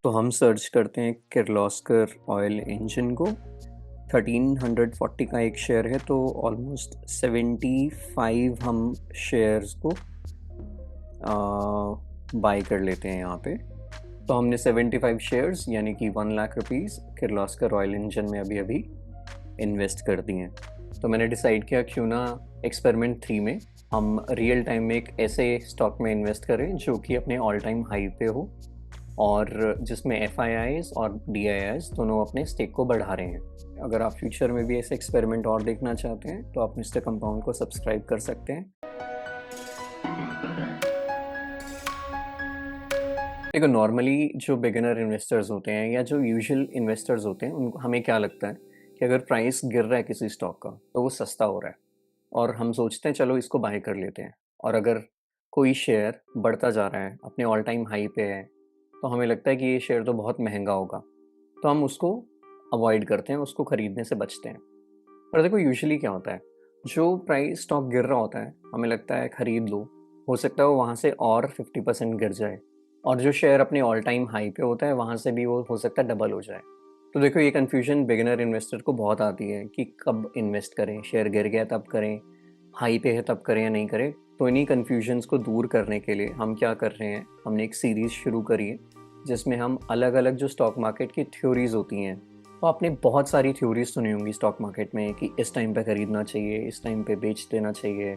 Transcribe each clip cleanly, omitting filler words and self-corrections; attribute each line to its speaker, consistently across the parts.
Speaker 1: तो हम सर्च करते हैं किर्लोस्कर ऑयल इंजन को। 1340 का एक शेयर है, तो ऑलमोस्ट 75 हम शेयर्स को बाय कर लेते हैं यहाँ पे। तो हमने 75 शेयर्स यानी कि 1 lakh rupees Kirloskar oil engine में अभी अभी इन्वेस्ट कर दिए हैं। तो मैंने डिसाइड किया क्यों ना एक्सपेरिमेंट 3 में हम रियल टाइम में एक ऐसे स्टॉक में इन्वेस्ट करें जो कि अपने ऑल टाइम हाई पे हो और जिसमें एफआईआईज और डीआईआईज दोनों अपने स्टेक को बढ़ा रहे हैं। अगर आप फ्यूचर में भी ऐसे एक्सपेरिमेंट और देखना चाहते हैं तो आप मिस्टर कंपाउंड को सब्सक्राइब कर सकते हैं। देखो, नॉर्मली जो बिगिनर इन्वेस्टर्स होते हैं या जो यूजुअल इन्वेस्टर्स होते हैं उनको हमें क्या लगता है कि अगर प्राइस गिर रहा है किसी स्टॉक का तो वो सस्ता हो रहा है और हम सोचते हैं चलो इसको बाय कर लेते हैं। और अगर कोई शेयर बढ़ता जा रहा है, अपने ऑल टाइम हाई पे है, तो हमें लगता है कि ये शेयर तो बहुत महंगा होगा, तो हम उसको अवॉइड करते हैं, उसको खरीदने से बचते हैं। पर देखो, यूजुअली क्या होता है, जो प्राइस स्टॉक गिर रहा होता है हमें लगता है खरीद लो, हो सकता है वो वहाँ से और 50% गिर जाए, और जो शेयर अपने ऑल टाइम हाई पे होता है वहाँ से भी वो हो सकता है डबल हो जाए। तो देखो, ये कन्फ्यूजन बिगिनर इन्वेस्टर को बहुत आती है कि कब इन्वेस्ट करें, शेयर गिर गया तब करें, हाई पे है तब करें या नहीं करें। तो इन्हीं कन्फ्यूजन्स को दूर करने के लिए हम क्या कर रहे हैं, हमने एक सीरीज़ शुरू करी है जिसमें हम अलग अलग जो स्टॉक मार्केट की थ्योरीज होती हैं, तो आपने बहुत सारी थ्योरीज सुनी होंगी स्टॉक मार्केट में कि इस टाइम पे खरीदना चाहिए, इस टाइम पे बेच देना चाहिए।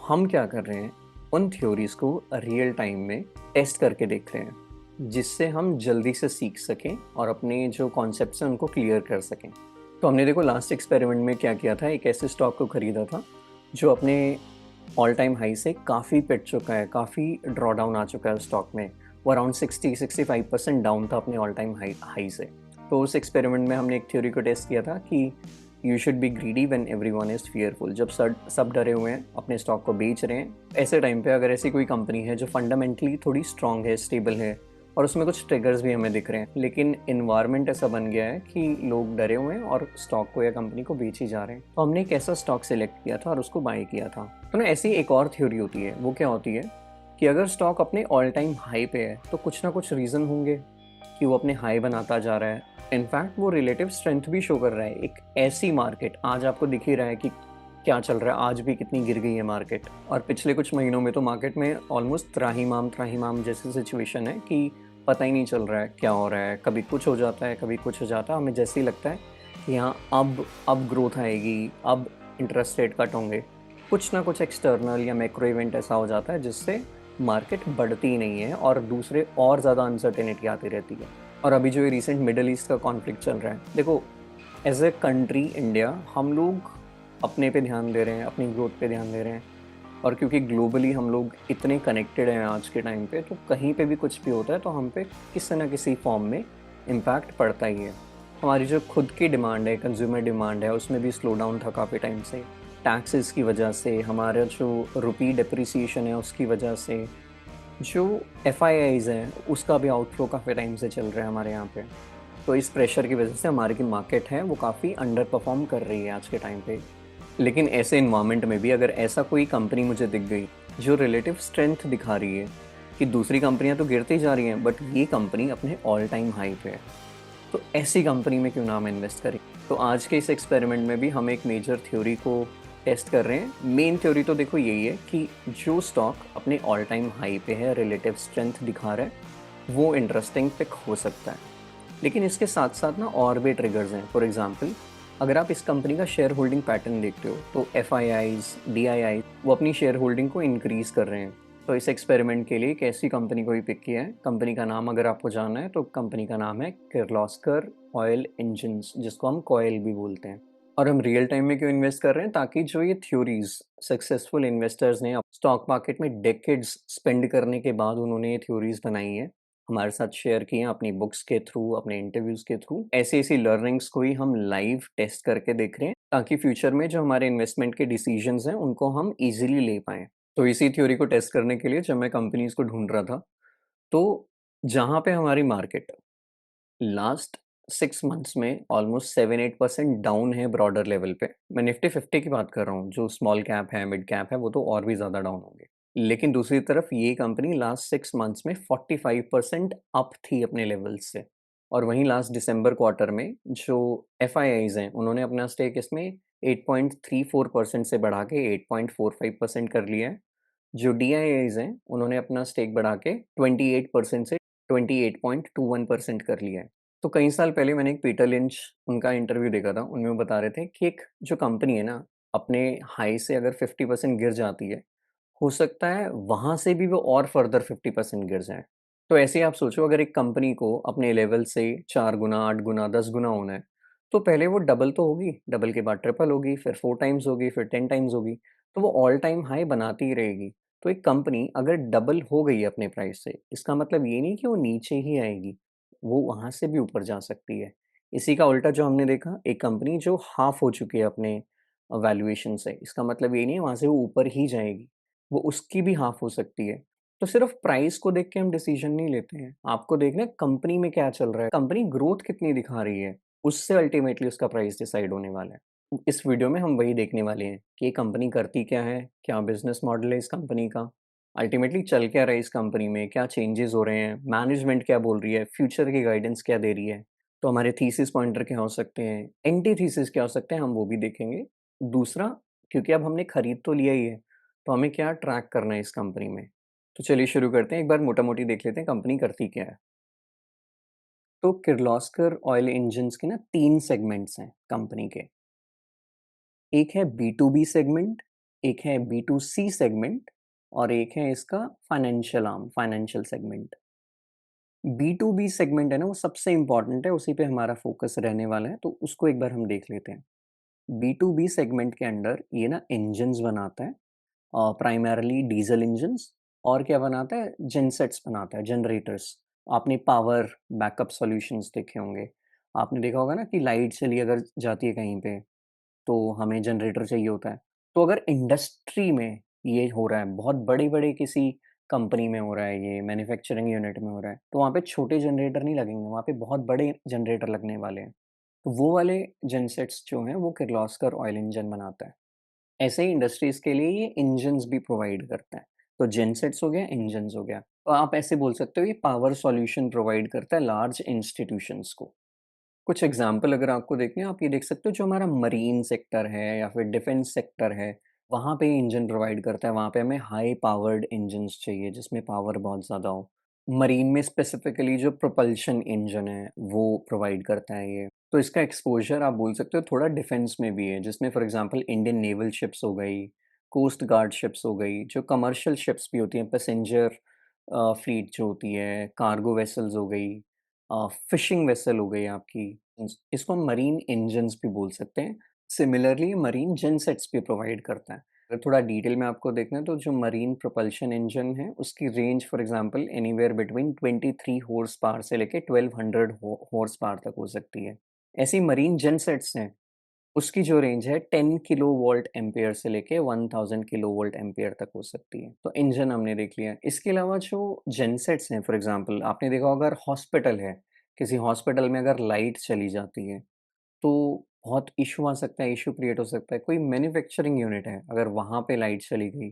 Speaker 1: हम क्या कर रहे हैं, उन थ्योरीज को रियल टाइम में टेस्ट करके देख रहे हैं जिससे हम जल्दी से सीख सकें और अपने जो कॉन्सेप्ट्स हैं उनको क्लियर कर सकें। तो हमने देखो लास्ट एक्सपेरिमेंट में क्या किया था, एक ऐसे स्टॉक को खरीदा था जो अपने ऑल टाइम हाई से काफ़ी पिट चुका है, काफ़ी ड्रॉ डाउन आ चुका है उस स्टॉक में। वो अराउंड 60-65% डाउन था अपने ऑल टाइम हाई से। तो उस एक्सपेरिमेंट में हमने एक थ्योरी को टेस्ट किया था कि you should be greedy when everyone is fearful. जब सब डरे हुए हैं, अपने स्टॉक को बेच रहे हैं, ऐसे टाइम पे अगर ऐसी कोई कंपनी है जो फंडामेंटली थोड़ी स्ट्रांग है, स्टेबल है और उसमें कुछ ट्रिगर्स भी हमें दिख रहे हैं, लेकिन इन्वायरमेंट ऐसा बन गया है कि लोग डरे हुए हैं और स्टॉक को या कंपनी को बेच ही जा रहे हैं, तो हमने एक ऐसा स्टॉक सेलेक्ट किया था और उसको बाय किया था। तो ना ऐसी एक और थ्योरी होती है, वो क्या होती है कि अगर स्टॉक अपने ऑल टाइम हाई पे है तो कुछ ना कुछ रीज़न होंगे कि वो अपने हाई बनाता जा रहा है। इनफैक्ट वो रिलेटिव स्ट्रेंथ भी शो कर रहा है। एक ऐसी मार्केट आज आपको दिख ही रहा है कि क्या चल रहा है, आज भी कितनी गिर गई है मार्केट, और पिछले कुछ महीनों में तो मार्केट में ऑलमोस्ट त्राहिमाम त्राहिमाम जैसी सिचुएशन है कि पता ही नहीं चल रहा है क्या हो रहा है। कभी कुछ हो जाता है, कभी कुछ हो जाता है। हमें जैसे ही लगता है कि हाँ, अब ग्रोथ आएगी, अब इंटरेस्ट रेट कट होंगे, कुछ ना कुछ एक्सटर्नल या मैक्रो इवेंट ऐसा हो जाता है जिससे मार्केट बढ़ती ही नहीं है और दूसरे और ज़्यादा अनसर्टेनिटी आती रहती है। और अभी जो ये रिसेंट मिडल ईस्ट का कॉन्फ्लिक्ट चल रहा है, देखो, एज ए कंट्री इंडिया हम लोग अपने पे ध्यान दे रहे हैं, अपनी ग्रोथ पे ध्यान दे रहे हैं, और क्योंकि ग्लोबली हम लोग इतने कनेक्टेड हैं आज के टाइम पे, तो कहीं पे भी कुछ भी होता है तो हम पे किसी ना किसी फॉर्म में इम्पैक्ट पड़ता ही है। हमारी जो खुद की डिमांड है, कंज्यूमर डिमांड है, उसमें भी स्लो डाउन था काफ़ी टाइम से। टैक्सेस की वजह से, हमारा जो रुपी डिप्रिसिएशन है उसकी वजह से, जो एफआईआईज हैं उसका भी आउटफ्लो काफ़ी टाइम से चल रहा है हमारे यहाँ पे। तो इस प्रेशर की वजह से हमारी की मार्केट है वो काफ़ी अंडर परफॉर्म कर रही है आज के टाइम पे। लेकिन ऐसे इन्वायरमेंट में भी अगर ऐसा कोई कंपनी मुझे दिख गई जो रिलेटिव स्ट्रेंथ दिखा रही है कि दूसरी कंपनियां तो गिरती जा रही हैं बट ये कंपनी अपने ऑल टाइम हाई पे है, तो ऐसी कंपनी में क्यों ना हम इन्वेस्ट करें। तो आज के इस एक्सपेरिमेंट में भी हम एक मेजर थ्योरी को टेस्ट कर रहे हैं। मेन थ्योरी तो देखो यही है कि जो स्टॉक अपने ऑल टाइम हाई पे है, रिलेटिव स्ट्रेंथ दिखा रहा है, वो इंटरेस्टिंग पिक हो सकता है। लेकिन इसके साथ साथ ना और भी ट्रिगर्स हैं। फॉर एग्जांपल, अगर आप इस कंपनी का शेयर होल्डिंग पैटर्न देखते हो तो F I Is, D I I, वो अपनी शेयर होल्डिंग को इंक्रीज कर रहे हैं। तो इस एक्सपेरिमेंट के लिए एक ऐसी कंपनी को ही पिक किया है। कंपनी का नाम अगर आपको जानना है तो कंपनी का नाम है किर्लोस्कर ऑयल इंजन्स, जिसको हम कॉयल भी बोलते हैं। और हम रियल टाइम में क्यों इन्वेस्ट कर रहे हैं, ताकि जो ये थ्योरीज सक्सेसफुल इन्वेस्टर्स ने स्टॉक मार्केट में डेकेड्स स्पेंड करने के बाद उन्होंने ये थ्योरीज बनाई है, हमारे साथ शेयर किए हैं अपनी बुक्स के थ्रू, अपने इंटरव्यूज के थ्रू। ऐसी ऐसी लर्निंग्स को ही हम लाइव टेस्ट करके देख रहे हैं ताकि फ्यूचर में जो हमारे इन्वेस्टमेंट के डिसीजंस हैं उनको हम इजीली ले पाएँ। तो इसी थ्योरी को टेस्ट करने के लिए जब मैं कंपनीज को ढूंढ रहा था, तो जहाँ पे हमारी मार्केट लास्ट 6 मंथ्स में ऑलमोस्ट 7-8% डाउन है ब्रॉडर लेवल पे, मैं निफ्टी 50 की बात कर रहा हूँ, जो स्मॉल कैप है, मिड कैप है, वो तो और भी ज़्यादा डाउन होंगे। लेकिन दूसरी तरफ ये कंपनी लास्ट 6 मंथ्स में 45% अप थी अपने लेवल्स से। और वहीं लास्ट दिसंबर क्वार्टर में जो एफआईआईज़ हैं, उन्होंने अपना स्टेक इसमें 8.34% से बढ़ा के 8.45% कर लिया है। जो डीआईआईज़ हैं, उन्होंने अपना स्टेक बढ़ा के 28% से 28.21% कर लिया है। तो कई साल पहले मैंने एक पीटर लिंच उनका इंटरव्यू देखा था, उनमें वो बता रहे थे कि एक जो कंपनी है ना, अपने हाई से अगर 50% गिर जाती है, हो सकता है वहाँ से भी वो और फर्दर 50% गिर जाए। तो ऐसे ही आप सोचो, अगर एक कंपनी को अपने लेवल से 4 गुना, 8 गुना, 10 गुना होना है, तो पहले वो डबल तो होगी, डबल के बाद ट्रिपल होगी, फिर 4 टाइम्स होगी, फिर 10 टाइम्स होगी, तो वो ऑल टाइम हाई बनाती ही रहेगी। तो एक कंपनी अगर डबल हो गई है अपने प्राइस से, इसका मतलब ये नहीं कि वो नीचे ही आएगी, वो वहाँ से भी ऊपर जा सकती है। इसी का उल्टा जो हमने देखा, एक कंपनी जो हाफ़ हो चुकी है अपने वैल्यूएशन से, इसका मतलब ये नहीं है वहाँ से वो ऊपर ही जाएगी, वो उसकी भी हाफ़ हो सकती है। तो सिर्फ़ प्राइस को देख के हम डिसीज़न नहीं लेते हैं, आपको देखना है कंपनी में क्या चल रहा है, कंपनी ग्रोथ कितनी दिखा रही है, उससे अल्टीमेटली उसका प्राइस डिसाइड होने वाला है। इस वीडियो में हम वही देखने वाले हैं कि ये कंपनी करती क्या है, क्या बिज़नेस मॉडल है इस कंपनी का, अल्टीमेटली चल क्या रहा है इस कंपनी में, क्या चेंजेज़ हो रहे हैं, मैनेजमेंट क्या बोल रही है, फ्यूचर की गाइडेंस क्या दे रही है। तो हमारे थीसिस पॉइंटर क्या हो सकते हैं, एंटी थीसिस क्या हो सकते हैं, हम वो भी देखेंगे। दूसरा, क्योंकि अब हमने खरीद तो लिया ही है, तो हमें क्या ट्रैक करना है इस कंपनी में। तो चलिए शुरू करते हैं, एक बार मोटा-मोटी देख लेते हैं कंपनी करती क्या है। तो किर्लोस्कर ऑयल इंजिन्स के ना 3 सेगमेंट्स हैं कंपनी के। एक है बी टू बी सेगमेंट, एक है बी टू सी सेगमेंट और एक है इसका financial arm, financial segment. B to B segment है ना, वो सबसे इम्पोर्टेंट है, उसी पे हमारा फोकस रहने वाला है, तो उसको एक बार हम देख लेते हैं। बी टू बी सेगमेंट के अंडर ये ना इंजन्स बनाता है, प्राइमरली डीजल इंजन्स, और क्या बनाता है, जेनसेट्स बनाता है, जनरेटर्स। आपने पावर बैकअप सॉल्यूशंस देखे होंगे, आपने देखा होगा ना कि लाइट चली अगर जाती है कहीं पे, तो हमें जनरेटर चाहिए होता है। तो अगर इंडस्ट्री में ये हो रहा है, बहुत बड़े-बड़े किसी कंपनी में हो रहा है, ये मैन्युफैक्चरिंग यूनिट में हो रहा है, तो वहाँ पे छोटे जनरेटर नहीं लगेंगे, वहाँ पे बहुत बड़े जनरेटर लगने वाले हैं। तो वो वाले जेनसेट्स जो हैं, वो किर्लोस्कर ऑयल इंजन बनाता है। ऐसे ही इंडस्ट्रीज़ के लिए ये इंजन्स भी प्रोवाइड करता है। तो जेनसेट्स हो गया, इंजन्स हो गया। तो आप ऐसे बोल सकते हो ये पावर सॉल्यूशन प्रोवाइड करता है लार्ज इंस्टीट्यूशंस को। कुछ एग्ज़ाम्पल अगर आपको देखने हैं, आप ये देख सकते हो, जो हमारा मरीन सेक्टर है या फिर डिफेंस सेक्टर है, वहाँ पे इंजन प्रोवाइड करता है। वहाँ पे हमें हाई पावर्ड इंजन्स चाहिए जिसमें पावर बहुत ज़्यादा हो। मरीन में स्पेसिफिकली जो प्रोपल्शन इंजन है, वो प्रोवाइड करता है ये। तो इसका एक्सपोज़र आप बोल सकते हो थोड़ा डिफेंस में भी है, जिसमें for example Indian naval ships हो गई, कोस्ट गार्ड शिप्स हो गई, जो कमर्शियल शिप्स भी होती हैं, पैसेंजर फ्लीट जो होती है, कार्गो वेसल्स हो गई, फिशिंग वेसल हो गई आपकी। इसको हम मरीन इंजन्स भी बोल सकते हैं। सिमिलरली मरीन जेनसेट्स भी प्रोवाइड करता है। अगर थोड़ा डिटेल में आपको देखना है, तो जो मरीन प्रोपल्शन इंजन है, उसकी range for example anywhere between 23 horse power से लेके 1200 हॉर्स पावर तक हो सकती है। ऐसी मरीन जेनसेट्स हैं, उसकी जो रेंज है 10 किलोवोल्ट एम्पीयर से लेके 1000 किलोवोल्ट एम्पीयर तक हो सकती है। तो इंजन हमने देख लिया। इसके अलावा जो जेनसेट्स हैं, फॉर एग्ज़ाम्पल आपने देखा होगा, अगर हॉस्पिटल है, किसी हॉस्पिटल में अगर लाइट चली जाती है, तो बहुत इश्यू आ सकता है, इश्यू क्रिएट हो सकता है। कोई मैन्युफैक्चरिंग यूनिट है, अगर वहाँ पे लाइट चली गई,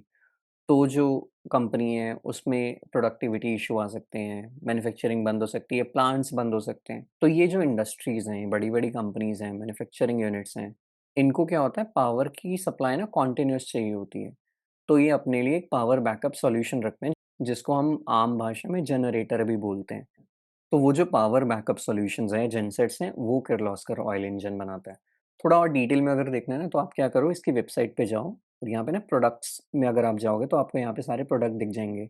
Speaker 1: तो जो कंपनी है उसमें प्रोडक्टिविटी इश्यू आ सकते हैं, मैन्युफैक्चरिंग बंद हो सकती है, प्लांट्स बंद हो सकते हैं। तो ये जो इंडस्ट्रीज़ हैं, बड़ी-बड़ी कंपनीज़ हैं, मैन्युफैक्चरिंग यूनिट्स हैं, इनको क्या होता है, पावर की सप्लाई ना कॉन्टिन्यूअस चाहिए होती है। तो ये अपने लिए एक पावर बैकअप सॉल्यूशन रखते हैं, जिसको हम आम भाषा में जनरेटर भी बोलते हैं। तो वो जो पावर बैकअप सॉल्यूशंस हैं, जेनसेट्स हैं, वो किर्लोस्कर ऑयल इंजन बनाता है। थोड़ा और डिटेल में अगर देखना है ना, तो आप क्या करो, इसकी वेबसाइट पे जाओ और यहाँ पे ना प्रोडक्ट्स में अगर आप जाओगे, तो आपको यहाँ पे सारे प्रोडक्ट दिख जाएँगे।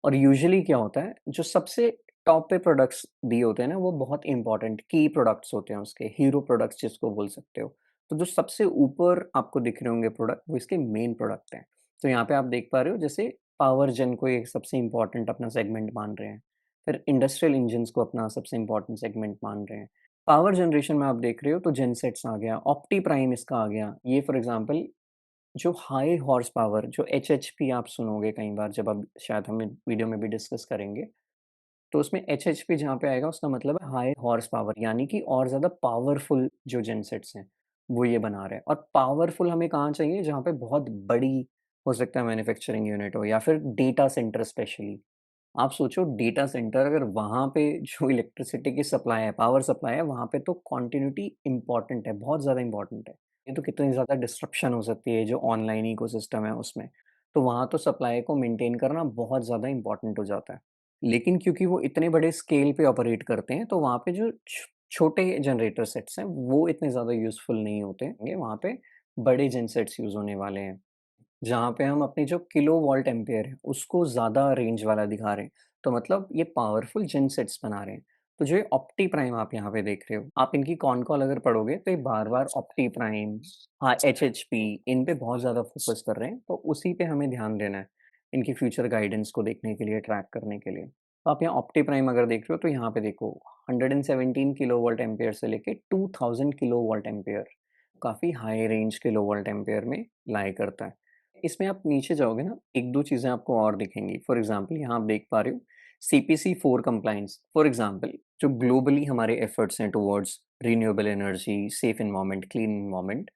Speaker 1: और यूजुअली क्या होता है, जो सबसे टॉप पे प्रोडक्ट्स दिए होते हैं ना, वो बहुत इंपॉर्टेंट की प्रोडक्ट्स होते हैं उसके, हीरो प्रोडक्ट्स जिसको बोल सकते हो। तो जो सबसे ऊपर आपको दिख रहे होंगे प्रोडक्ट, वो इसके मेन प्रोडक्ट हैं। तो यहाँ पे आप देख पा रहे हो, जैसे पावर जेन को एक सबसे इम्पोर्टेंट अपना सेगमेंट मान रहे हैं। फिर इंडस्ट्रियल इंजन्स को अपना सबसे इम्पोर्टेंट सेगमेंट मान रहे हैं। पावर जनरेशन में आप देख रहे हो, तो जेनसेट्स आ गया, ऑप्टी प्राइम इसका आ गया। ये फॉर एग्ज़ाम्पल जो हाई हॉर्स पावर, जो एचएचपी आप सुनोगे कई बार, जब अब शायद हम वीडियो में भी डिस्कस करेंगे, तो उसमें एचएचपी जहाँ पे आएगा, उसका मतलब है हाई हॉर्स पावर, यानी कि और ज़्यादा पावरफुल जो जेनसेट्स हैं, वो ये बना रहे हैं। और पावरफुल हमें कहाँ चाहिए, जहाँ पे बहुत बड़ी हो सकता है मैन्युफैक्चरिंग यूनिट हो या फिर डेटा सेंटर स्पेशली। आप सोचो डेटा सेंटर अगर वहाँ पे जो इलेक्ट्रिसिटी की सप्लाई है, पावर सप्लाई है, वहाँ पे तो कंटिन्यूटी इम्पोर्टेंट है, बहुत ज़्यादा इम्पोर्टेंट है। ये तो कितनी ज़्यादा डिस्रप्शन हो सकती है जो ऑनलाइन इकोसिस्टम है उसमें। तो वहाँ तो सप्लाई को मेंटेन करना बहुत ज़्यादा इम्पोर्टेंट हो जाता है। लेकिन क्योंकि वो इतने बड़े स्केल पे ऑपरेट करते हैं, तो वहाँ पे जो छोटे जनरेटर सेट्स हैं, वो इतने ज़्यादा यूज़फुल नहीं होते हैं। वहाँ पे बड़े जेन सेट्स यूज़ होने वाले हैं। जहाँ पे हम अपनी जो किलो वोल्ट एम्पेयर है, उसको ज़्यादा रेंज वाला दिखा रहे हैं। तो मतलब ये पावरफुल जेनसेट्स बना रहे हैं। तो जो ये ऑप्टी प्राइम आप यहाँ पे देख रहे हो, आप इनकी कॉन कॉल अगर पढ़ोगे तो ये बार-बार ऑप्टी प्राइम, हाँ, एचएचपी इन पे बहुत ज़्यादा फोकस कर रहे हैं, तो उसी पे हमें ध्यान देना है, इनकी फ्यूचर गाइडेंस को देखने के लिए, ट्रैक करने के लिए। तो आप यहाँ ऑप्टी प्राइम अगर देख रहे हो तो यहाँ पे देखो 117 किलोवोल्ट एम्पेयर से लेके 2000 किलोवोल्ट एम्पेयर, काफ़ी हाई रेंज किलोवोल्ट एम्पेयर में लाई करता है। इसमें आप नीचे जाओगे ना, 1-2 चीज़ें आपको और दिखेंगी। फॉर एग्ज़ाम्पल यहाँ आप देख पा रहे हो सीपीसी 4 कंप्लायंस। फॉर एग्ज़ाम्पल जो ग्लोबली हमारे एफर्ट्स हैं towards renewable energy, safe environment, clean environment,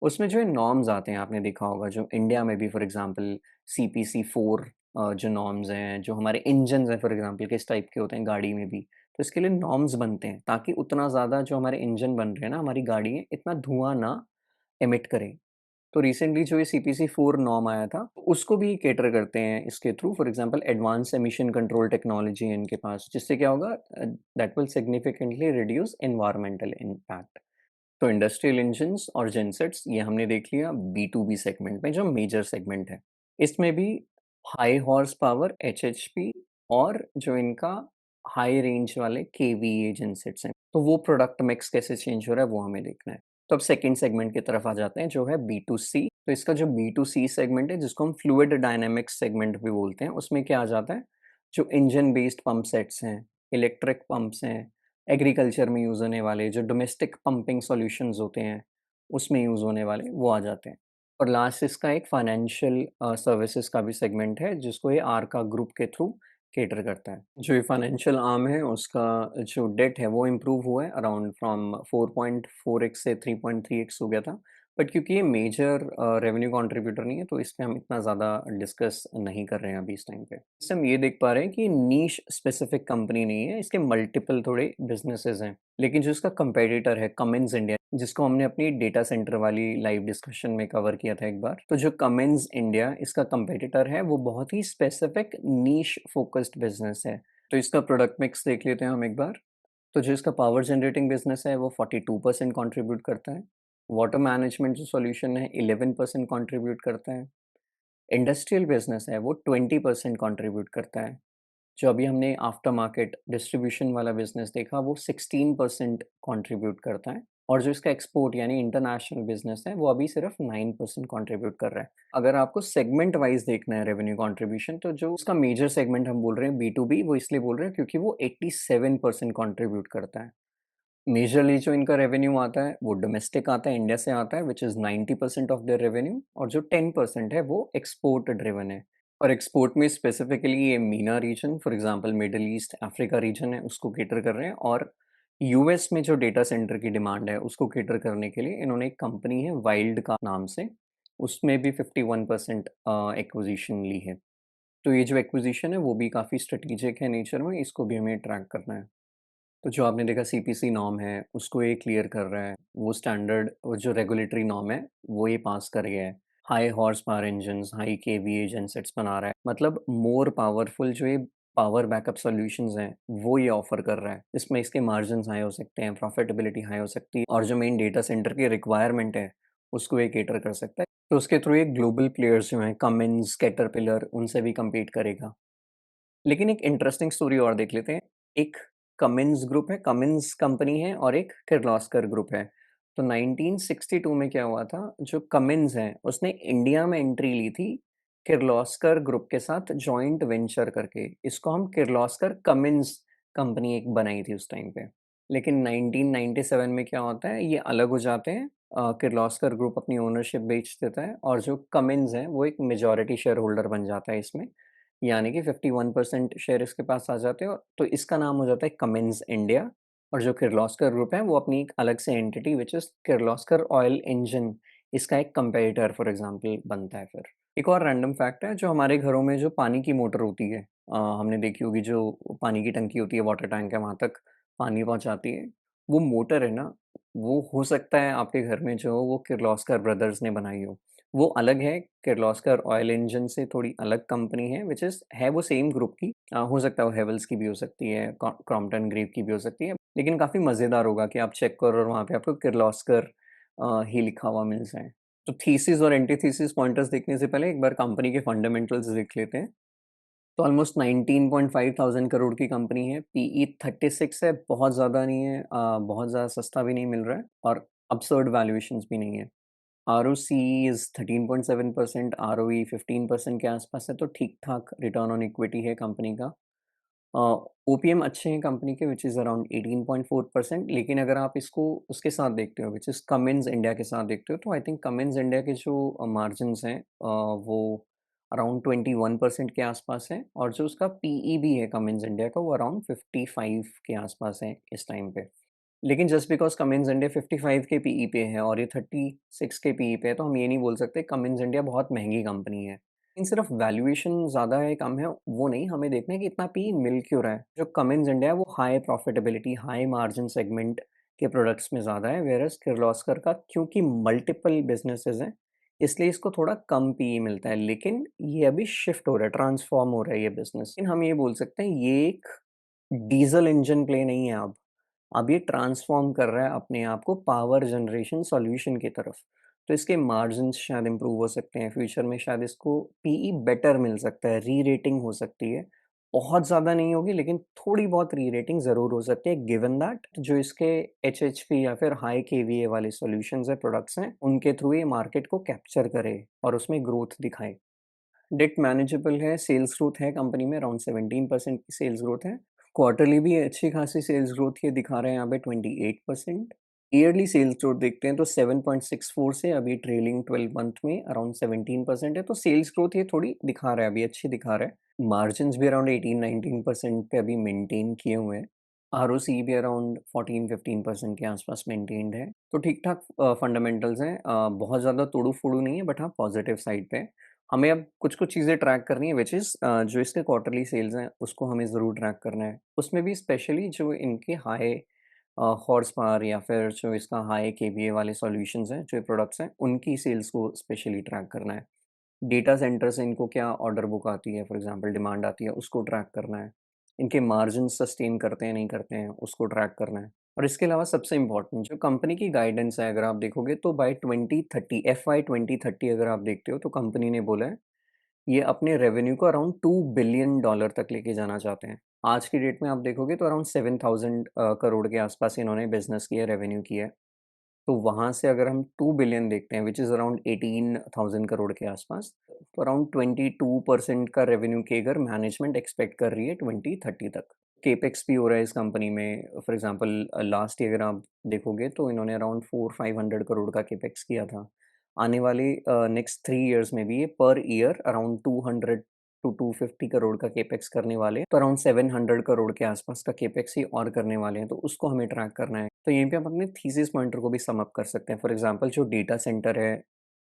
Speaker 1: उसमें जो है नॉर्म्स आते हैं, आपने देखा होगा जो इंडिया में भी फॉर एग्ज़ाम्पल सीपीसी 4 जो नॉर्म्स हैं, जो हमारे इंजन्स हैं फॉर एग्ज़ाम्पल किस टाइप के होते हैं गाड़ी में भी, तो इसके लिए नॉर्म्स बनते हैं ताकि उतना ज़्यादा जो हमारे इंजन बन रहे हैं ना, हमारी गाड़ियाँ इतना धुआँ ना एमिट करें। तो रिसेंटली जो ये सीपीसी 4 नॉर्म आया था, उसको भी कैटर करते हैं इसके through. For example advance emission control technology है इनके पास, जिससे क्या होगा that will significantly reduce environmental impact. तो इंडस्ट्रियल इंजन्स और जेनसेट्स ये हमने देख लिया बी टू बी सेगमेंट में, जो मेजर सेगमेंट है। इसमें भी हाई हॉर्स पावर एचएचपी और जो इनका हाई रेंज वाले केवीए जेनसेट्स हैं, तो वो प्रोडक्ट मिक्स कैसे चेंज हो रहा है वो हमें देखना है। तो अब सेकंड सेगमेंट की तरफ आ जाते हैं जो है बी टू सी। तो इसका जो बी टू सी सेगमेंट है, जिसको हम फ्लूइड डायनामिक्स सेगमेंट भी बोलते हैं, उसमें क्या आ जाता है, जो इंजन बेस्ड पंप सेट्स हैं, इलेक्ट्रिक पंप्स हैं, एग्रीकल्चर में यूज़ होने वाले जो डोमेस्टिक पंपिंग सॉल्यूशंस होते हैं, उसमें यूज़ होने वाले वो आ जाते हैं। और लास्ट इसका एक फाइनेंशियल सर्विसेज का भी सेगमेंट है, जिसको ये आर्का ग्रुप के थ्रू कैटर करता है। जो ये फाइनेंशियल आर्म है, उसका जो डेट है वो इम्प्रूव हुआ है अराउंड फ्रॉम 4.4x से 3.3x हो गया था। बट क्योंकि ये मेजर रेवेन्यू कंट्रीब्यूटर नहीं है, तो इस पे हम इतना ज़्यादा डिस्कस नहीं कर रहे हैं अभी इस टाइम पे। इससे हम ये देख पा रहे हैं कि नीश स्पेसिफिक कंपनी नहीं है, इसके मल्टीपल थोड़े बिज़नेसेस हैं। लेकिन जो इसका कंपेटिटर है कमिंस इंडिया, जिसको हमने अपनी डेटा सेंटर वाली लाइव डिस्कशन में कवर किया था एक बार, तो जो कमिंस इंडिया इसका कंपेटिटर है, वो बहुत ही स्पेसिफिक नीश फोकस्ड बिजनेस है। तो इसका प्रोडक्ट मिक्स देख लेते हैं हम एक बार। तो जो इसका पावर जनरेटिंग बिजनेस है वो 42% कंट्रीब्यूट करता है। वाटर मैनेजमेंट जो सॉल्यूशन है 11% कंट्रीब्यूट करता है। इंडस्ट्रियल बिजनेस है वो 20% कंट्रीब्यूट करता है। जो अभी हमने आफ्टर मार्केट डिस्ट्रीब्यूशन वाला बिजनेस देखा वो 16% कंट्रीब्यूट करता है। और जो इसका एक्सपोर्ट यानी इंटरनेशनल बिजनेस है वो अभी सिर्फ 9% कंट्रीब्यूट कर रहा है। अगर आपको सेगमेंट वाइज देखना है रेवेन्यू कंट्रीब्यूशन, तो जो उसका मेजर सेगमेंट हम बोल रहे हैं बी टू बी, वो इसलिए बोल रहे हैं क्योंकि वो 87% कंट्रीब्यूट करता है। मेजरली जो इनका रेवेन्यू आता है वो डोमेस्टिक आता है, इंडिया से आता है, which is 90% of their revenue, और जो 10% है वो एक्सपोर्ट ड्रिवन है। और एक्सपोर्ट में स्पेसिफिकली ये MENA region, for example Middle East Africa region है, उसको कैटर कर रहे हैं। और यूएस में जो डेटा सेंटर की डिमांड है उसको कैटर करने के लिए इन्होंने एक कंपनी है वाइल्ड का नाम से, उसमें भी 51% एक्विजिशन ली है। तो ये जो एक्विजिशन है वो भी काफ़ी स्ट्रेटेजिक है नेचर में, इसको भी हमें ट्रैक करना है। तो जो आपने देखा सीपीसी नॉर्म है, उसको ये क्लियर कर रहा है। वो स्टैंडर्ड और जो रेगुलेटरी नॉर्म है, वो ये पास कर गया है। High horse power engines, high KVA gensets बना रहा है। मतलब मोर पावरफुल जो ये पावर बैकअप सॉल्यूशंस हैं, वो ये ऑफ़र कर रहा है। इसमें इसके मार्जिन्स हाई हो सकते हैं, प्रॉफिटेबिलिटी हाई हो सकती है, और जो मेन डेटा सेंटर की रिक्वायरमेंट है, उसको ये कैटर कर सकता है। तो उसके थ्रू ये ग्लोबल प्लेयर्स जो हैं, कमिंस, कैटरपिलर, उनसे भी कम्पीट करेगा। लेकिन एक इंटरेस्टिंग स्टोरी और देख लेते हैं। एक कमिंस ग्रुप है, कमिंस कंपनी है, और एक किर्लोस्कर ग्रुप है। तो 1962 में क्या हुआ था, जो कमिंस है उसने इंडिया में एंट्री ली थी किर्लोस्कर ग्रुप के साथ जॉइंट वेंचर करके। इसको हम किर्लोस्कर कमिंस कंपनी एक बनाई थी उस टाइम पे। लेकिन 1997 में क्या होता है, ये अलग हो जाते हैं। किर्लोस्कर ग्रुप अपनी ओनरशिप बेच देता है, और जो कमिंस है वो एक मेजॉरिटी शेयर होल्डर बन जाता है इसमें, यानी कि 51% शेयर इसके पास आ जाते हैं। और तो इसका नाम हो जाता है कमिंस इंडिया। और जो किर्लोस्कर ग्रुप है वो अपनी एक अलग से entity which is Kirloskar oil engine, इसका एक कंपेटिटर फॉर एग्जांपल बनता है फिर। एक और रैंडम फैक्ट है, जो हमारे घरों में जो पानी की मोटर होती है, हमने देखी होगी, जो पानी की टंकी होती है, वाटर टैंक है, वहाँ तक पानी पहुँचाती है। वो मोटर है ना, वो हो सकता है आपके घर में जो हो वो किर्लोस्कर ब्रदर्स ने बनाई हो। वो अलग है, किर्लोस्कर ऑयल इंजन से थोड़ी अलग कंपनी है, व्हिच इज़ है वो सेम ग्रुप की। हो सकता है वो हेवेल्स की भी हो सकती है, क्रॉम्पटन ग्रीव की भी हो सकती है, लेकिन काफ़ी मज़ेदार होगा कि आप चेक करो और वहाँ पे आपको किर्लोस्कर ही लिखा हुआ मिल जाए। तो थीसिस और एंटीथीसिस पॉइंटर्स देखने से पहले एक बार कंपनी के फंडामेंटल्स देख लेते हैं। तो ऑलमोस्ट 19.5 थाउज़ेंड करोड़ की कंपनी है, पीई 36 है, बहुत ज़्यादा नहीं है, बहुत ज़्यादा सस्ता भी नहीं मिल रहा है और अब्सर्ड वैल्यूएशंस भी नहीं है। आरओसीई इज़ 13.7%, आरओई 15% के आसपास है, तो ठीक-ठाक रिटर्न ऑन इक्विटी है कंपनी का। अ, ओपीएम अच्छे हैं कंपनी के, व्हिच इज़ अराउंड 18.4%, लेकिन अगर आप इसको उसके साथ देखते हो, व्हिच इज़ कमिंस इंडिया के साथ देखते हो, तो आई थिंक कमिंस इंडिया के जो मार्जिन्स हैं, वो अराउंड 21% के आसपास है, और जो उसका पीई भी है कमिंस इंडिया का, वो अराउंड 55 के आसपास है इस टाइम पे। लेकिन जस्ट बिकॉज़ कमिंस इंडिया 55 के पीई पे है और ये 36 के पीई पे है, तो हम ये नहीं बोल सकते कमिंस इंडिया बहुत महँगी कंपनी है। लेकिन सिर्फ वैल्यूएशन ज़्यादा है, कम है, वो नहीं, हमें देखना है कि इतना पीई मिल क्यों रहा है। जो कमिंस इंडिया है वो high profitability, high margin segment के प्रोडक्ट्स में ज़्यादा है, व्हेयरएज़ किर्लोस्कर का क्योंकि मल्टीपल बिज़नेसेज़ हैं, इसलिए इसको थोड़ा कम पीई मिलता है। लेकिन ये अभी शिफ्ट हो रहा है, ट्रांसफ़ॉर्म हो रहा है ये बिज़नेस। लेकिन हम ये बोल सकते हैं ये एक डीज़ल इंजन प्ले नहीं है अब ये ट्रांसफ़ॉर्म कर रहा है अपने आप को पावर जनरेशन सॉल्यूशन की तरफ। तो इसके मार्जिन्स शायद इम्प्रूव हो सकते हैं, फ्यूचर में शायद इसको पीई बेटर मिल सकता है, री-रेटिंग हो सकती है। बहुत ज़्यादा नहीं होगी, लेकिन थोड़ी बहुत री-रेटिंग ज़रूर हो सकती है, गिवन दैट जो इसके एचएचपी या फिर हाई केवीए वाले सॉल्यूशंस हैं, प्रोडक्ट्स हैं, उनके थ्रू ये मार्केट को कैप्चर करे और उसमें ग्रोथ दिखाए। डेट मैनेजेबल है, सेल्स ग्रोथ है कंपनी में, अराउंड 17% की सेल्स ग्रोथ है। क्वार्टरली भी अच्छी खासी सेल्स ग्रोथ ये दिखा रहे हैं यहाँ पे 28%। ईयरली सेल्स ग्रोथ देखते हैं तो 7.64 से अभी ट्रेलिंग 12 मंथ में अराउंड 17% है, तो सेल्स ग्रोथ ये थोड़ी दिखा रहा है, अभी अच्छी दिखा रहा है। मार्जिन्स भी अराउंड 18-19% पे अभी मेंटेन किए हुए हैं। आरओसी भी अराउंड 14-15% के आसपास मेंटेन्ड है। तो ठीक-ठाक फंडामेंटल्स हैं, बहुत ज़्यादा तोड़ू-फोड़ू नहीं है, बट हाँ, पॉजिटिव साइड पे है। हमें अब कुछ-कुछ चीज़ें ट्रैक करनी है, व्हिच इज़ जो इसके क्वार्टरली सेल्स हैं, उसको हमें ज़रूर ट्रैक करना है। उसमें भी स्पेशली जो इनके हाई हॉर्स पावर या फिर जो इसका हाई केवीए वाले सॉल्यूशंस हैं, जो ये प्रोडक्ट्स हैं, उनकी सेल्स को स्पेशली ट्रैक करना है। डेटा सेंटर से इनको क्या ऑर्डर बुक आती है, फॉर एग्ज़ाम्पल डिमांड आती है, उसको ट्रैक करना है। इनके मार्जिन्स सस्टेन करते हैं, नहीं करते हैं, उसको ट्रैक करना है। और इसके अलावा सबसे इम्पोर्टेंट जो कंपनी की गाइडेंस है, अगर आप देखोगे तो बाय 2030 एफवाई 2030 अगर आप देखते हो, तो कंपनी ने बोला है ये अपने रेवेन्यू को अराउंड $2 बिलियन तक लेके जाना चाहते हैं। आज की डेट में आप देखोगे तो अराउंड 7,000 करोड़ के आसपास इन्होंने बिज़नेस किया है, रेवेन्यू किया है। तो वहाँ से अगर हम 2 बिलियन देखते हैं, व्हिच इज़ अराउंड 18,000 करोड़ के आसपास, तो अराउंड 22% का रेवेन्यू केगर मैनेजमेंट एक्सपेक्ट कर रही है 2030 तक। केपेक्स भी हो रहा है इस कंपनी में, फॉर एग्ज़ाम्पल लास्ट ईयर अगर आप देखोगे तो इन्होंने अराउंड 400-500 करोड़ का केपेक्स किया था। आने वाले नेक्स्ट 3 इयर्स में भी ये per year around 200 to 250 crore का केपेक्स करने वाले हैं, तो अराउंड 700 करोड़ के आसपास का केपेक्स ही और करने वाले हैं, तो उसको हमें ट्रैक करना है। तो यहीं पे हम अपने थीसिस पॉइंटर को भी सम अप कर सकते हैं। फॉर एग्ज़ाम्पल जो डेटा सेंटर है,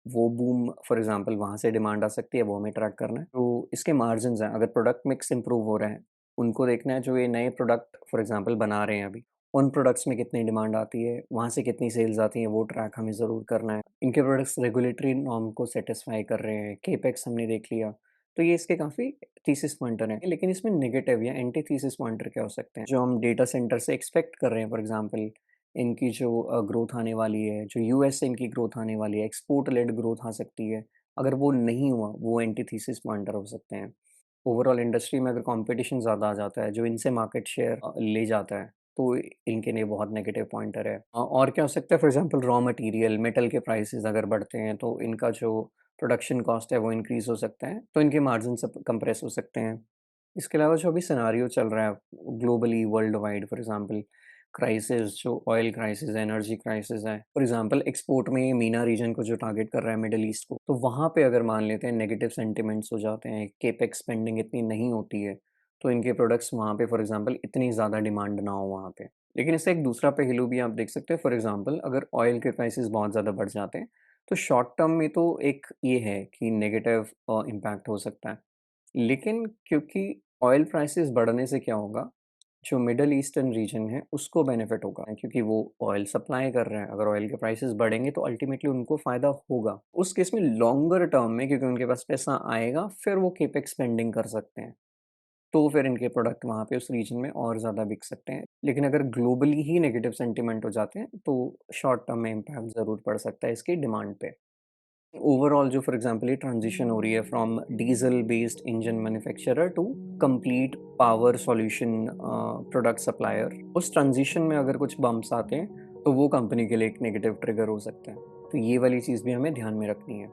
Speaker 1: वो बूम फॉर एग्ज़ाम्पल वहाँ से डिमांड आ सकती है, वो हमें ट्रैक करना है। तो इसके मार्जिन्स हैं, अगर प्रोडक्ट मिक्स इम्प्रूव हो रहा है, उनको देखना है, जो ये नए प्रोडक्ट फॉर एग्ज़ाम्पल बना रहे हैं अभी, उन प्रोडक्ट्स में कितनी डिमांड आती है, वहाँ से कितनी सेल्स आती हैं, वो ट्रैक हमें ज़रूर करना है। इनके प्रोडक्ट्स रेगुलेटरी नॉर्म को सैटिस्फाई कर रहे हैं, केपेक्स हमने देख लिया, तो ये इसके काफ़ी थीसिस पॉइंटर हैं। लेकिन इसमें नेगेटिव या एंटी थीसिस पॉइंटर क्या हो सकते हैं? जो हम डेटा सेंटर से एक्सपेक्ट कर रहे हैं, फॉर एग्ज़ाम्पल इनकी जो ग्रोथ आने वाली है, जो यूएस से इनकी ग्रोथ आने वाली है, एक्सपोर्ट लेड ग्रोथ आ सकती है। अगर वो नहीं हुआ, वो एंटीथीसिस पॉइंटर हो सकते हैं। ओवरऑल इंडस्ट्री में अगर कॉम्पिटिशन ज़्यादा आ जाता है, जो इनसे मार्केट शेयर ले जाता है, तो इनके लिए बहुत नेगेटिव पॉइंटर है। और क्या हो सकता है, for example raw material, metal के प्राइसेज़ अगर बढ़ते हैं, तो इनका जो प्रोडक्शन कॉस्ट है, वो इंक्रीज़ हो सकता है, तो इनके मार्जिन सब कंप्रेस हो सकते हैं। इसके अलावा जो अभी सिनेरियो चल रहा है globally, world wide, for example crisis, जो ऑयल क्राइसिस है, एनर्जी क्राइसिस है, फॉर एग्ज़ाम्पल एक्सपोर्ट में मीना रीजन को जो टारगेट कर रहा है मिडल ईस्ट को, तो वहाँ पे अगर मान लेते हैं नेगेटिव सेंटिमेंट्स हो जाते हैं, केपेक्स स्पेंडिंग इतनी नहीं होती है, तो इनके प्रोडक्ट्स वहाँ पे फॉर एग्ज़ाम्पल इतनी ज़्यादा डिमांड ना हो वहाँ पे। लेकिन इससे एक दूसरा पहलू भी आप देख सकते हैं, फॉर एग्ज़ाम्पल अगर ऑयल के प्राइसेस बहुत ज़्यादा बढ़ जाते हैं, तो शॉर्ट टर्म में तो एक ये है कि नेगेटिव इम्पैक्ट हो सकता है। लेकिन क्योंकि ऑयल प्राइसेस बढ़ने से क्या होगा, जो मिडल ईस्टर्न रीजन है उसको बेनिफिट होगा क्योंकि वो ऑयल सप्लाई कर रहे हैं। अगर ऑयल के प्राइसेस बढ़ेंगे तो अल्टीमेटली उनको फ़ायदा होगा। उस केस में लॉन्गर टर्म में क्योंकि उनके पास पैसा आएगा, फिर वो केपेक्स स्पेंडिंग कर सकते हैं। तो फिर इनके प्रोडक्ट वहाँ पे उस रीजन में और ज़्यादा बिक सकते हैं। लेकिन अगर ग्लोबली ही नेगेटिव सेंटिमेंट हो जाते हैं, तो शॉर्ट टर्म में इम्पैक्ट ज़रूर पड़ सकता है इसकी डिमांड पे। ओवरऑल जो फॉर एग्जांपल ये ट्रांजिशन हो रही है from diesel based engine manufacturer to complete power solution product supplier, उस ट्रांजिशन में अगर कुछ बम्प्स आते हैं तो वो कंपनी के लिए एक नेगेटिव ट्रिगर हो सकता है। तो ये वाली चीज़ भी हमें ध्यान में रखनी है।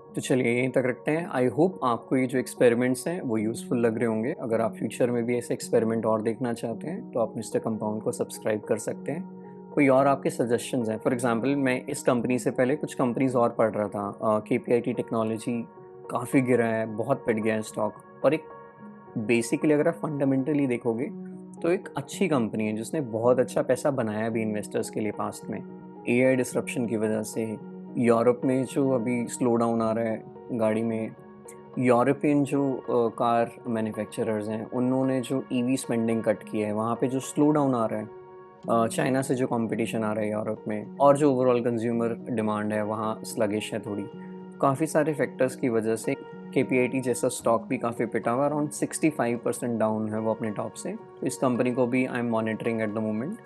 Speaker 1: तो चलिए यहीं तक रखते हैं। आई होप आपको ये जो एक्सपेरिमेंट्स हैं वो यूज़फुल लग रहे होंगे। अगर आप फ्यूचर में भी ऐसे एक्सपेरिमेंट और देखना चाहते हैं तो आप मिस्टर कंपाउंड को सब्सक्राइब कर सकते हैं। कोई और आपके सजेशंस हैं? फॉर एग्जांपल मैं इस कंपनी से पहले कुछ कंपनीज़ और पढ़ रहा था। केपीआईटी टेक्नोलॉजी काफ़ी गिरा है, बहुत पिट गया है स्टॉक। और एक बेसिकली अगर आप फंडामेंटली देखोगे तो एक अच्छी कंपनी है जिसने बहुत अच्छा पैसा बनाया भी इन्वेस्टर्स के लिए पास्ट में। एआई डिसरप्शन की वजह से यूरोप में जो अभी स्लो डाउन आ रहा है गाड़ी में, यूरोपियन जो कार मैन्युफैक्चरर्स हैं उन्होंने जो ईवी स्पेंडिंग कट की है, वहाँ पे जो स्लो डाउन आ रहा है, चाइना से जो कंपटीशन आ रहा है यूरोप में, और जो ओवरऑल कंज्यूमर डिमांड है वहाँ स्लगिश है थोड़ी। काफ़ी सारे फैक्टर्स की वजह से केपीआईटी जैसा स्टॉक भी काफ़ी पिटा हुआ है, अराउंड 65% डाउन है वो अपने टॉप से। तो इस कंपनी को भी I am monitoring at the moment.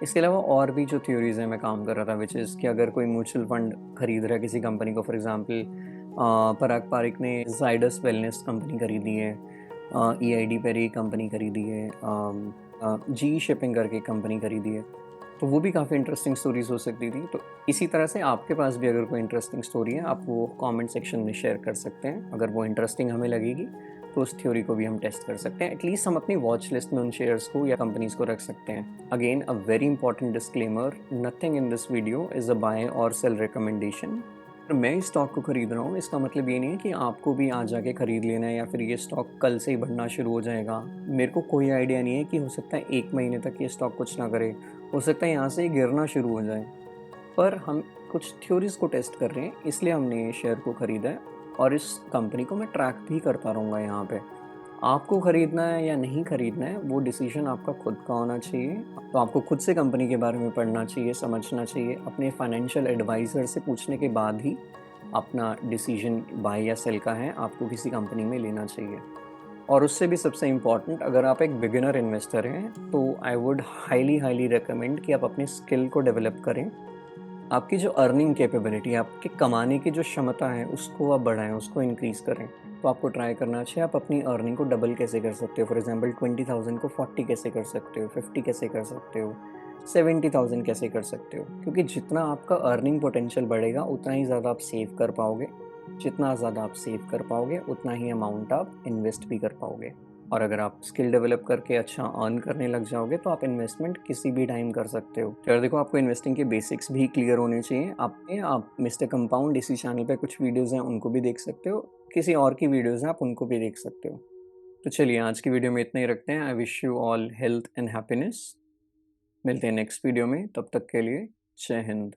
Speaker 1: इसके अलावा और भी जो थ्योरीज है मैं काम कर रहा था, विच इज़ कि अगर कोई म्यूचुअल फंड खरीद रहा है किसी कंपनी को, फॉर एग्जांपल पराग पारिक ने जाइडस वेलनेस कंपनी खरीदी है, ईआईडी पेरी कंपनी खरीदी है, जी शिपिंग करके कंपनी खरीदी है। तो वो भी काफ़ी इंटरेस्टिंग स्टोरीज हो सकती थी। तो इसी तरह से आपके पास भी अगर कोई इंटरेस्टिंग स्टोरी है, आप वो कमेंट सेक्शन में शेयर कर सकते हैं। अगर वो इंटरेस्टिंग हमें लगेगी तो उस थ्योरी को भी हम टेस्ट कर सकते हैं। एटलीस्ट हम अपनी वॉच लिस्ट में उन शेयर्स को या कंपनीज को रख सकते हैं। Again a very important disclaimer, nothing in this video is a buy or sell recommendation. मैं इस स्टॉक को खरीद रहा हूँ इसका मतलब ये नहीं है कि आपको भी आज जाके खरीद लेना है या फिर ये स्टॉक कल से ही बढ़ना शुरू हो जाएगा। मेरे को कोई आइडिया नहीं है कि हो सकता है 1 महीने तक ये स्टॉक कुछ ना करे, हो सकता है यहाँ से ही गिरना शुरू हो जाए। पर हम कुछ थ्योरीज को टेस्ट कर रहे हैं, इसलिए हमने ये शेयर को खरीदा है और इस कंपनी को मैं ट्रैक भी करता रहूँगा यहाँ पे। आपको खरीदना है या नहीं खरीदना है वो डिसीजन आपका खुद का होना चाहिए। तो आपको खुद से कंपनी के बारे में पढ़ना चाहिए, समझना चाहिए, अपने फाइनेंशियल एडवाइज़र से पूछने के बाद ही अपना डिसीजन बाय या सेल का है आपको किसी कंपनी में लेना चाहिए। और उससे भी सबसे इम्पॉर्टेंट, अगर आप एक बिगिनर इन्वेस्टर हैं तो I would highly highly recommend कि आप अपनी स्किल को डेवलप करें। आपकी जो अर्निंग कैपेबिलिटी, आपके कमाने की जो क्षमता है उसको आप बढ़ाएँ, उसको इंक्रीज़ करें। तो आपको ट्राई करना चाहिए आप अपनी अर्निंग को डबल कैसे कर सकते हो। फॉर एग्ज़ाम्पल 20,000 को 40 कैसे कर सकते हो, 50 कैसे कर सकते हो, 70,000 कैसे कर सकते हो। क्योंकि जितना आपका अर्निंग पोटेंशियल बढ़ेगा उतना ही ज़्यादा आप सेव कर पाओगे। जितना ज़्यादा आप सेव कर पाओगे उतना ही अमाउंट आप इन्वेस्ट भी कर पाओगे। और अगर आप स्किल डेवलप करके अच्छा अर्न करने लग जाओगे तो आप इन्वेस्टमेंट किसी भी टाइम कर सकते हो। तो यार देखो, आपको इन्वेस्टिंग के बेसिक्स भी क्लियर होने चाहिए। आप मिस्टर कंपाउंड इसी चैनल पे कुछ वीडियोज़ हैं उनको भी देख सकते हो। किसी और की वीडियोज़ हैं आप उनको भी देख सकते हो। तो चलिए आज की वीडियो में इतना ही रखते हैं। I wish you all health and happiness. मिलते हैं नेक्स्ट वीडियो में, तब तक के लिए जय हिंद।